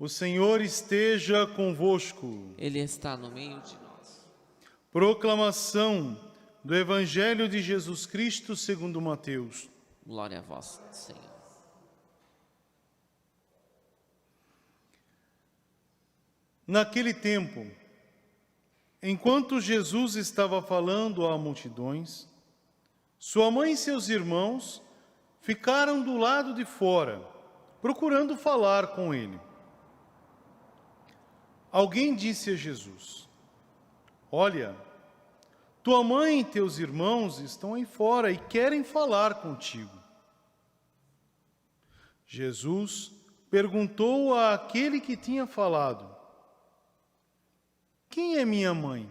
O Senhor esteja convosco. Ele está no meio de nós. Proclamação do Evangelho de Jesus Cristo segundo Mateus. Glória a vós, Senhor. Naquele tempo, enquanto Jesus estava falando a multidões, sua mãe e seus irmãos ficaram do lado de fora, procurando falar com ele. Alguém disse a Jesus: Olha, tua mãe e teus irmãos estão aí fora e querem falar contigo. Jesus perguntou àquele que tinha falado: Quem é minha mãe?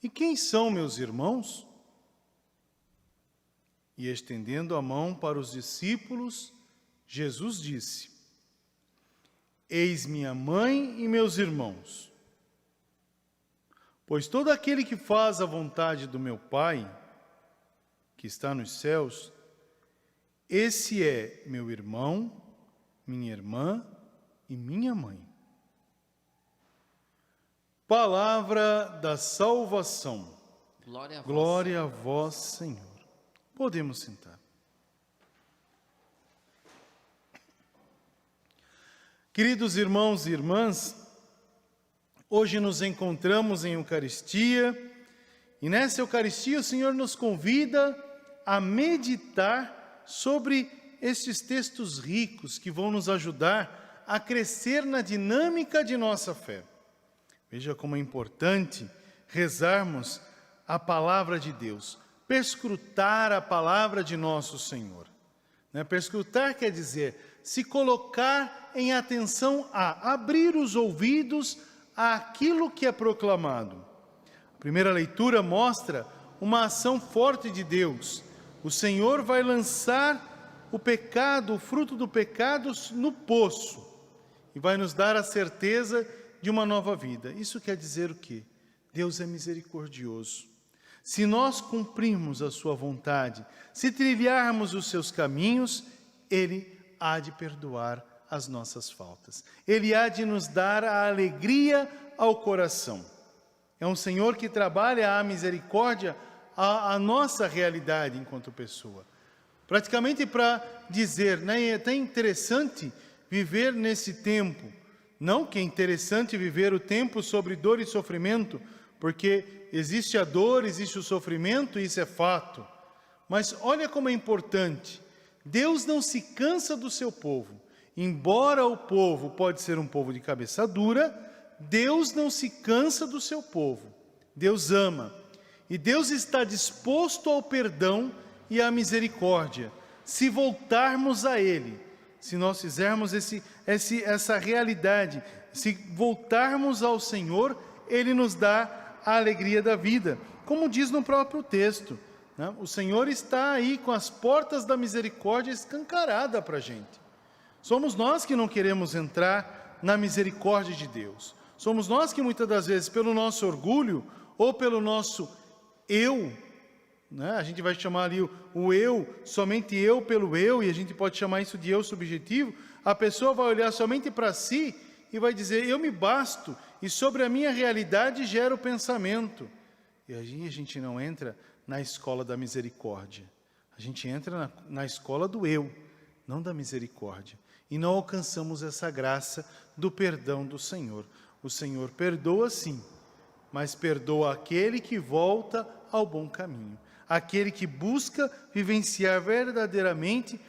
E quem são meus irmãos? E estendendo a mão para os discípulos, Jesus disse: Eis minha mãe e meus irmãos. Pois todo aquele que faz a vontade do meu Pai, que está nos céus, esse é meu irmão, minha irmã e minha mãe. Palavra da salvação. Glória a vós, Senhor. Podemos sentar. Queridos irmãos e irmãs, hoje nos encontramos em Eucaristia, e nessa Eucaristia o Senhor nos convida a meditar sobre estes textos ricos que vão nos ajudar a crescer na dinâmica de nossa fé. Veja como é importante rezarmos a palavra de Deus, perscrutar a palavra de nosso Senhor. Perscrutar quer dizer se colocar em atenção a abrir os ouvidos àquilo que é proclamado. A primeira leitura mostra uma ação forte de Deus. O Senhor vai lançar o pecado, o fruto do pecado, no poço e vai nos dar a certeza de uma nova vida. Isso quer dizer o quê? Deus é misericordioso. Se nós cumprirmos a sua vontade, se trilharmos os seus caminhos, Ele há de perdoar as nossas faltas. Ele há de nos dar a alegria ao coração. É um Senhor que trabalha a misericórdia, a nossa realidade enquanto pessoa. Praticamente para dizer, é até interessante viver nesse tempo. Não que é interessante viver o tempo sobre dor e sofrimento, porque existe a dor, existe o sofrimento, isso é fato. Mas olha como é importante. Deus não se cansa do seu povo. Embora o povo pode ser um povo de cabeça dura, Deus não se cansa do seu povo. Deus ama. E Deus está disposto ao perdão e à misericórdia, se voltarmos a Ele. Se nós fizermos essa realidade, se voltarmos ao Senhor, Ele nos dá a alegria da vida. Como diz no próprio texto, o Senhor está aí com as portas da misericórdia escancaradas para a gente. Somos nós que não queremos entrar na misericórdia de Deus. Somos nós que muitas das vezes, pelo nosso orgulho ou pelo nosso eu, a gente vai chamar ali o eu, somente eu pelo eu, e a gente pode chamar isso de eu subjetivo. A pessoa vai olhar somente para si e vai dizer, eu me basto, e sobre a minha realidade gera o pensamento. E aí a gente não entra na escola da misericórdia. A gente entra na escola do eu, não da misericórdia. E não alcançamos essa graça do perdão do Senhor. O Senhor perdoa sim, mas perdoa aquele que volta ao bom caminho. Aquele que busca vivenciar verdadeiramente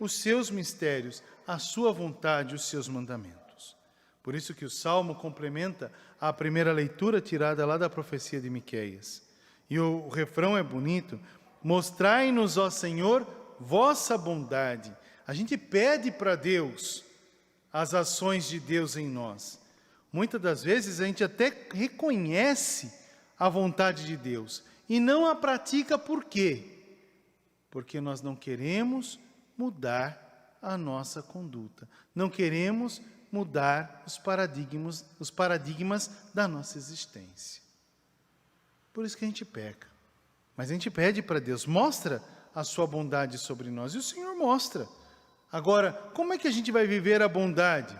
os seus mistérios, a sua vontade, os seus mandamentos. Por isso que o Salmo complementa a primeira leitura tirada lá da profecia de Miqueias. E o refrão é bonito: mostrai-nos, ó Senhor, vossa bondade. A gente pede para Deus as ações de Deus em nós. Muitas das vezes a gente até reconhece a vontade de Deus e não a pratica. Por quê? Porque nós não queremos mudar a nossa conduta. Não queremos mudar os paradigmas da nossa existência. Por isso que a gente peca. Mas a gente pede para Deus, mostra a sua bondade sobre nós. E o Senhor mostra. Agora, como é que a gente vai viver a bondade?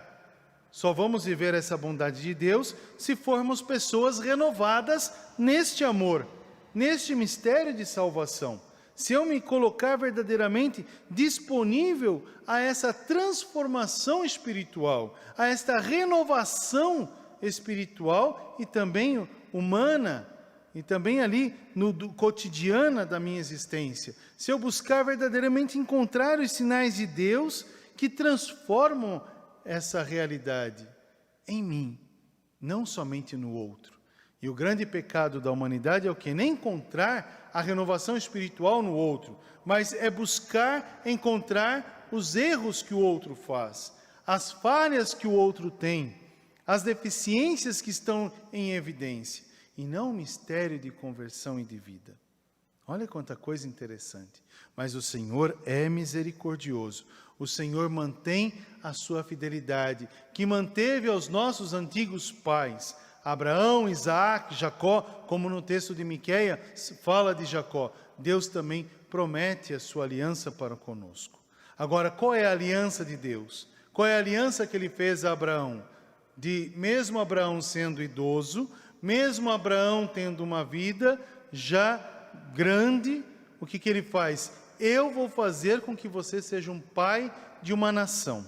Só vamos viver essa bondade de Deus se formos pessoas renovadas neste amor, neste mistério de salvação. Se eu me colocar verdadeiramente disponível a essa transformação espiritual, a esta renovação espiritual e também humana, e também ali cotidiana da minha existência. Se eu buscar verdadeiramente encontrar os sinais de Deus que transformam essa realidade em mim, não somente no outro. E o grande pecado da humanidade é o que? Nem encontrar a renovação espiritual no outro, mas é buscar encontrar os erros que o outro faz, as falhas que o outro tem, as deficiências que estão em evidência, e não o mistério de conversão e de vida. Olha quanta coisa interessante. Mas o Senhor é misericordioso. O Senhor mantém a sua fidelidade, que manteve aos nossos antigos pais, Abraão, Isaac, Jacó, como no texto de Miquéia fala de Jacó. Deus também promete a sua aliança para conosco. Agora, qual é a aliança de Deus? Qual é a aliança que ele fez a Abraão? Mesmo Abraão sendo idoso, mesmo Abraão tendo uma vida já grande, o que ele faz? Eu vou fazer com que você seja um pai de uma nação.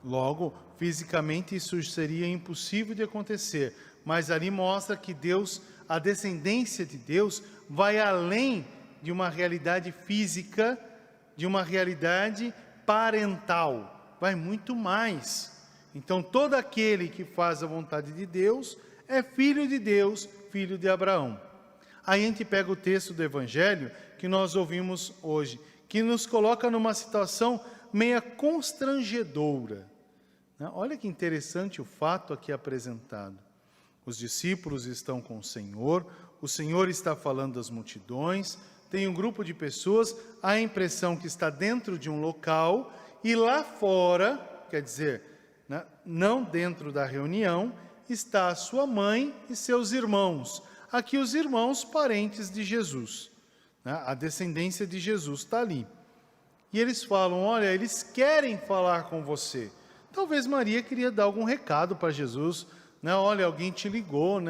Logo, fisicamente isso seria impossível de acontecer, mas ali mostra que Deus, a descendência de Deus, vai além de uma realidade física, de uma realidade parental, vai muito mais. Então, todo aquele que faz a vontade de Deus é filho de Deus, filho de Abraão. Aí a gente pega o texto do Evangelho que nós ouvimos hoje, que nos coloca numa situação meia constrangedora. Olha que interessante o fato aqui apresentado. Os discípulos estão com o Senhor está falando às multidões, tem um grupo de pessoas, a impressão que está dentro de um local, e lá fora, quer dizer, não dentro da reunião, está a sua mãe e seus irmãos. Aqui os irmãos parentes de Jesus, a descendência de Jesus está ali. E eles falam, olha, eles querem falar com você. Talvez Maria queria dar algum recado para Jesus, olha, alguém te ligou,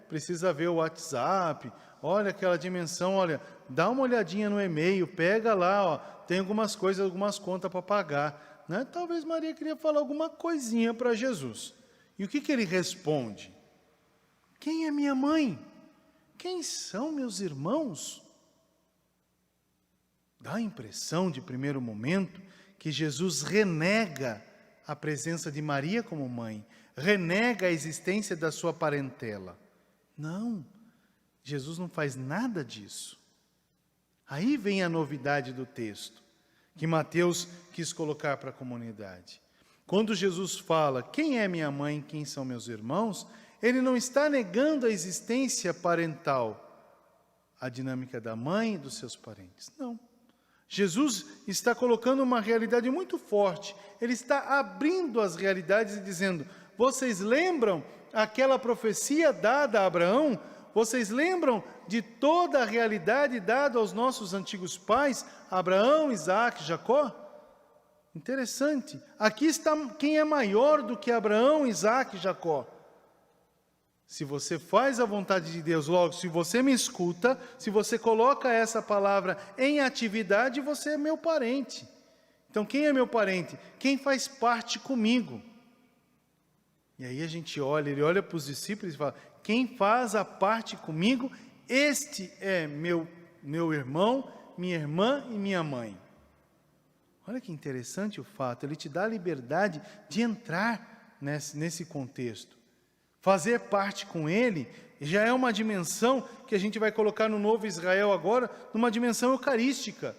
precisa ver o WhatsApp, olha aquela dimensão, olha, dá uma olhadinha no e-mail, pega lá, tem algumas coisas, algumas contas para pagar. Talvez Maria queria falar alguma coisinha para Jesus. E o que ele responde? Quem é minha mãe? Quem são meus irmãos? Dá a impressão, de primeiro momento, que Jesus renega a presença de Maria como mãe, renega a existência da sua parentela. Não, Jesus não faz nada disso. Aí vem a novidade do texto, que Mateus quis colocar para a comunidade. Quando Jesus fala, quem é minha mãe, quem são meus irmãos, ele não está negando a existência parental, a dinâmica da mãe e dos seus parentes. Não. Jesus está colocando uma realidade muito forte. Ele está abrindo as realidades e dizendo, vocês lembram aquela profecia dada a Abraão? Vocês lembram de toda a realidade dada aos nossos antigos pais, Abraão, Isaac, Jacó? Interessante. Aqui está quem é maior do que Abraão, Isaac e Jacó. Se você faz a vontade de Deus, logo, se você me escuta, se você coloca essa palavra em atividade, você é meu parente. Então, quem é meu parente? Quem faz parte comigo. E aí a gente olha, ele olha para os discípulos e fala, quem faz a parte comigo, este é meu irmão, minha irmã e minha mãe. Olha que interessante o fato, ele te dá a liberdade de entrar nesse contexto. Fazer parte com ele já é uma dimensão que a gente vai colocar no novo Israel agora, numa dimensão eucarística.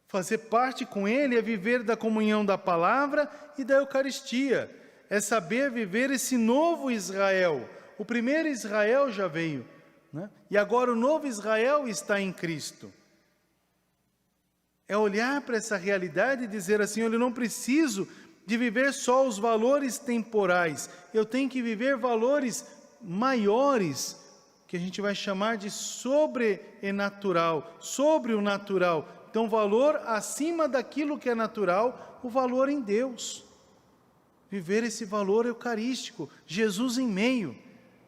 Fazer parte com ele é viver da comunhão da palavra e da Eucaristia. É saber viver esse novo Israel. O primeiro Israel já veio, e agora o novo Israel está em Cristo. É olhar para essa realidade e dizer assim, eu não preciso de viver só os valores temporais, eu tenho que viver valores maiores, que a gente vai chamar de sobre o natural, Então, valor acima daquilo que é natural, o valor em Deus. Viver esse valor eucarístico, Jesus em meio,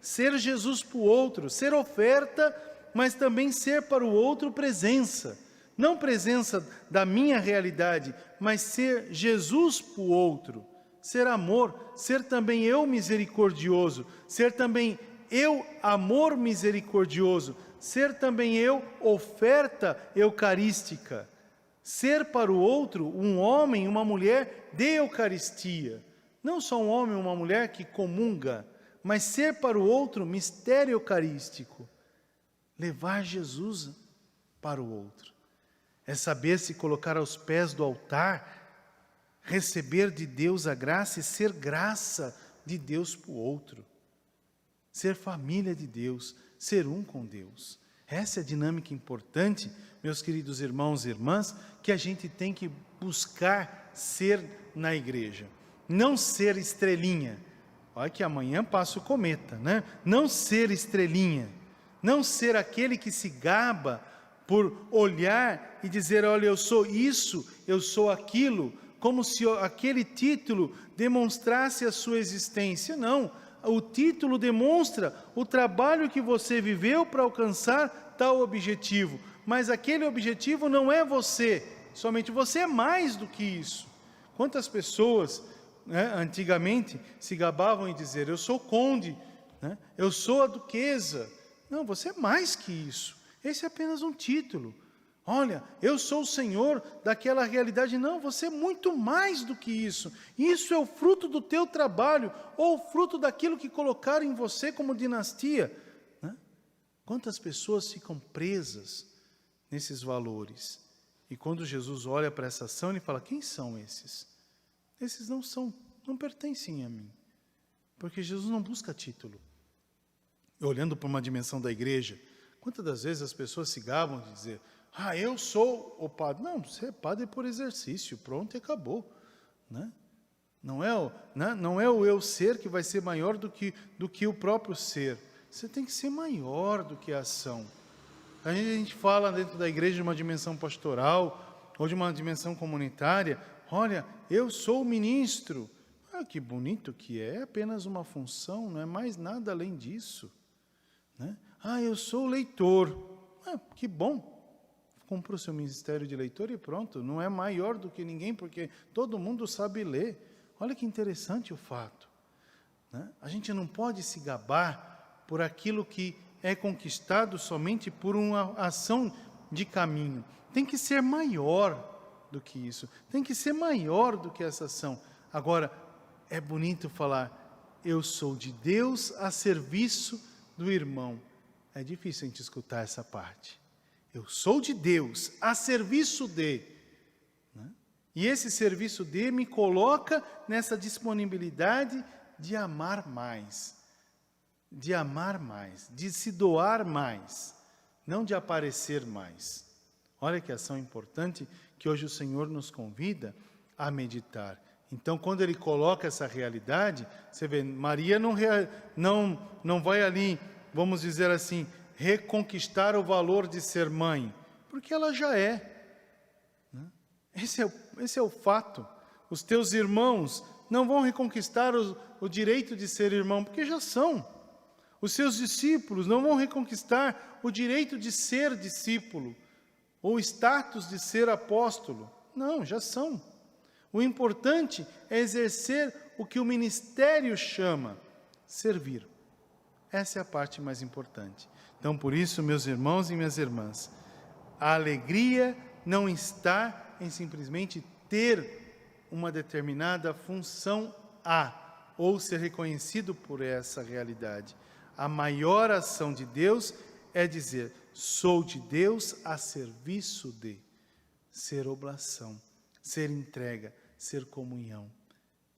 ser Jesus para o outro, ser oferta, mas também ser para o outro presença. Não presença da minha realidade, mas ser Jesus para o outro. Ser amor, ser também eu misericordioso, ser também eu amor misericordioso, ser também eu oferta eucarística. Ser para o outro um homem, uma mulher de Eucaristia. Não só um homem ou uma mulher que comunga, mas ser para o outro mistério eucarístico. Levar Jesus para o outro. É saber se colocar aos pés do altar, receber de Deus a graça e ser graça de Deus para o outro. Ser família de Deus, ser um com Deus. Essa é a dinâmica importante, meus queridos irmãos e irmãs, que a gente tem que buscar ser na igreja. Não ser estrelinha. Olha que amanhã passa o cometa, né? Não ser estrelinha. Não ser aquele que se gaba por olhar e dizer, olha, eu sou isso, eu sou aquilo, como se aquele título demonstrasse a sua existência. Não, o título demonstra o trabalho que você viveu para alcançar tal objetivo, mas aquele objetivo não é você, somente você é mais do que isso. Quantas pessoas, né, antigamente se gabavam em dizer, eu sou conde, né, eu sou a duquesa. Não, você é mais que isso. Esse é apenas um título. Olha, eu sou o Senhor daquela realidade. Não, você é muito mais do que isso. Isso é o fruto do teu trabalho, ou o fruto daquilo que colocaram em você como dinastia. Né? Quantas pessoas ficam presas nesses valores? E quando Jesus olha para essa ação, ele fala, quem são esses? Esses não pertencem a mim. Porque Jesus não busca título. Olhando para uma dimensão da igreja, quantas das vezes as pessoas se gabam de dizer, eu sou o padre. Não, você é padre por exercício, pronto e acabou. Né? Não é o eu ser que vai ser maior do que o próprio ser. Você tem que ser maior do que a ação. A gente fala dentro da igreja de uma dimensão pastoral, ou de uma dimensão comunitária, olha, eu sou o ministro. Que bonito que é apenas uma função, não é mais nada além disso. Né? Eu sou leitor. Que bom. Comprou seu ministério de leitor e pronto. Não é maior do que ninguém, porque todo mundo sabe ler. Olha que interessante o fato. Né? A gente não pode se gabar por aquilo que é conquistado somente por uma ação de caminho. Tem que ser maior do que isso. Tem que ser maior do que essa ação. Agora, é bonito falar, eu sou de Deus a serviço do irmão. É difícil a gente escutar essa parte. Eu sou de Deus a serviço de. Né? E esse serviço de me coloca nessa disponibilidade de amar mais. De amar mais, de se doar mais, não de aparecer mais. Olha que ação importante que hoje o Senhor nos convida a meditar. Então, quando Ele coloca essa realidade, você vê, Maria não vai ali, vamos dizer assim, reconquistar o valor de ser mãe, porque ela já é. Né? Esse é o fato. Os teus irmãos não vão reconquistar o direito de ser irmão, porque já são. Os seus discípulos não vão reconquistar o direito de ser discípulo, ou o status de ser apóstolo. Não, já são. O importante é exercer o que o ministério chama, servir. Essa é a parte mais importante. Então, por isso, meus irmãos e minhas irmãs, a alegria não está em simplesmente ter uma determinada função ou ser reconhecido por essa realidade. A maior ação de Deus é dizer, sou de Deus a serviço de. Ser oblação, ser entrega, ser comunhão.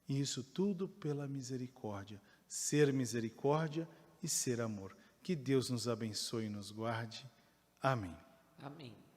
E isso tudo pela misericórdia. Ser misericórdia e ser amor. Que Deus nos abençoe e nos guarde. Amém. Amém.